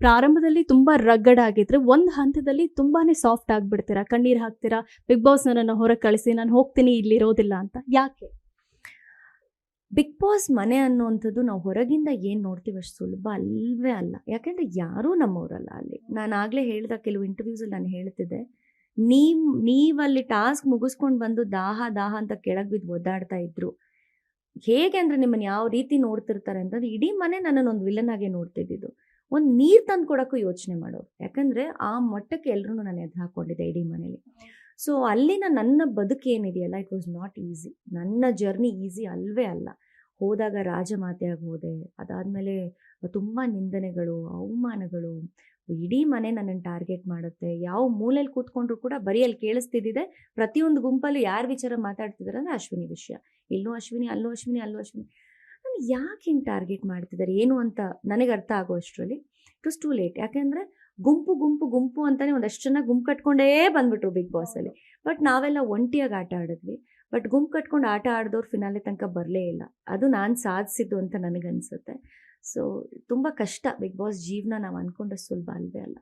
ಪ್ರಾರಂಭದಲ್ಲಿ ತುಂಬಾ ರಗ್ಗಡ್ ಆಗಿದ್ರೆ ಒಂದು ಹಂತದಲ್ಲಿ ತುಂಬಾನೇ ಸಾಫ್ಟ್ ಆಗ್ಬಿಡ್ತೀರಾ, ಕಣ್ಣೀರ್ ಹಾಕ್ತೀರಾ, ಬಿಗ್ ಬಾಸ್ ನನ್ನನ್ನು ಹೊರಗೆ ಕಳಿಸಿ, ನಾನು ಹೋಗ್ತೀನಿ, ಇಲ್ಲಿ ಇರೋದಿಲ್ಲ ಅಂತ. ಯಾಕೆ? ಬಿಗ್ ಬಾಸ್ ಮನೆ ಅನ್ನುವಂಥದ್ದು ನಾವು ಹೊರಗಿಂದ ಏನು ನೋಡ್ತೀವಿ ಅಷ್ಟು ಸುಲಭ ಅಲ್ವೇ ಅಲ್ಲ. ಯಾಕೆಂದರೆ ಯಾರೂ ನಮ್ಮವರಲ್ಲ ಅಲ್ಲಿ. ನಾನು ಆಗಲೇ ಹೇಳಿದ ಕೆಲವು ಇಂಟರ್ವ್ಯೂಸಲ್ಲಿ ನಾನು ಹೇಳ್ತಿದ್ದೆ, ನೀವಲ್ಲಿ ಟಾಸ್ಕ್ ಮುಗಿಸ್ಕೊಂಡು ಬಂದು ದಾಹ ದಾಹ ಅಂತ ಕೆಳಗೆ ಬಿದ್ದು ಒದ್ದಾಡ್ತಾ ಇದ್ರು. ಹೇಗೆ ಅಂದರೆ ನಿಮ್ಮನ್ನು ಯಾವ ರೀತಿ ನೋಡ್ತಿರ್ತಾರೆ ಅಂತಂದ್ರೆ ಇಡೀ ಮನೆ ನನ್ನನ್ನು ಒಂದು ವಿಲನ್ ಆಗಿ ನೋಡ್ತಿದ್ದಿದ್ದು. ಒಂದು ನೀರು ತಂದು ಕೊಡೋಕ್ಕೂ ಯೋಚನೆ ಮಾಡೋರು. ಯಾಕಂದರೆ ಆ ಮಟ್ಟಕ್ಕೆ ಎಲ್ಲರೂ ನಾನು ಎದುರು ಹಾಕ್ಕೊಂಡಿದ್ದೆ ಇಡೀ ಮನೇಲಿ. ಸೊ ಅಲ್ಲಿನ ನನ್ನ ಬದುಕು ಏನಿದೆಯಲ್ಲ, ಇಟ್ ವಾಸ್ ನಾಟ್ ಈಸಿ. ನನ್ನ ಜರ್ನಿ ಈಸಿ ಅಲ್ವೇ ಅಲ್ಲ. ಹೋದಾಗ ರಾಜಮಾತೆಯಾಗಿ ಹೋದೆ. ಅದಾದಮೇಲೆ ತುಂಬ ನಿಂದನೆಗಳು, ಅವಮಾನಗಳು, ಇಡೀ ಮನೆ ನನ್ನನ್ನು ಟಾರ್ಗೆಟ್ ಮಾಡುತ್ತೆ. ಯಾವ ಮೂಲೆಯಲ್ಲಿ ಕೂತ್ಕೊಂಡ್ರು ಕೂಡ ಬರೀ ಅಲ್ಲಿ ಕೇಳಿಸ್ತಿದ್ದಿದೆ, ಪ್ರತಿಯೊಂದು ಗುಂಪಲ್ಲೂ ಯಾರು ವಿಚಾರ ಮಾತಾಡ್ತಿದ್ದಾರೆ ಅಂದರೆ ಅಶ್ವಿನಿ ವಿಷಯ. ಇಲ್ಲೂ ಅಶ್ವಿನಿ, ಅಲ್ಲೂ ಅಶ್ವಿನಿ, ಅಲ್ಲೂ ಅಶ್ವಿನಿ. ನಾನು ಯಾಕೆ ಹಿಂಗೆ ಟಾರ್ಗೆಟ್ ಮಾಡ್ತಿದ್ದಾರೆ ಏನು ಅಂತ ನನಗೆ ಅರ್ಥ ಆಗೋ ಅಷ್ಟರಲ್ಲಿ ಇಟ್ ವಾಸ್ ಟೂ ಲೇಟ್. ಯಾಕೆಂದರೆ ಗುಂಪು ಗುಂಪು ಗುಂಪು ಅಂತಲೇ ಒಂದಷ್ಟು ಜನ ಗುಂಪು ಕಟ್ಕೊಂಡೇ ಬಂದ್ಬಿಟ್ರು ಬಿಗ್ ಬಾಸಲ್ಲಿ. ಬಟ್ ನಾವೆಲ್ಲ ಒಂಟಿಯಾಗಿ ಆಟ ಆಡಿದ್ವಿ. ಬಟ್ ಗುಂಪು ಕಟ್ಕೊಂಡು ಆಟ ಆಡಿದವ್ರು ಫಿನಾಲೆ ತನಕ ಬರಲೇ ಇಲ್ಲ. ಅದು ನಾನು ಸಾಧಿಸಿದ್ದು ಅಂತ ನನಗನ್ಸುತ್ತೆ. ಸೊ ತುಂಬ ಕಷ್ಟ ಬಿಗ್ ಬಾಸ್ ಜೀವನ ನಾವು ಅಂದ್ಕೊಂಡಷ್ಟು ಸುಲಭ ಅಲ್ವೇ ಅಲ್ಲ.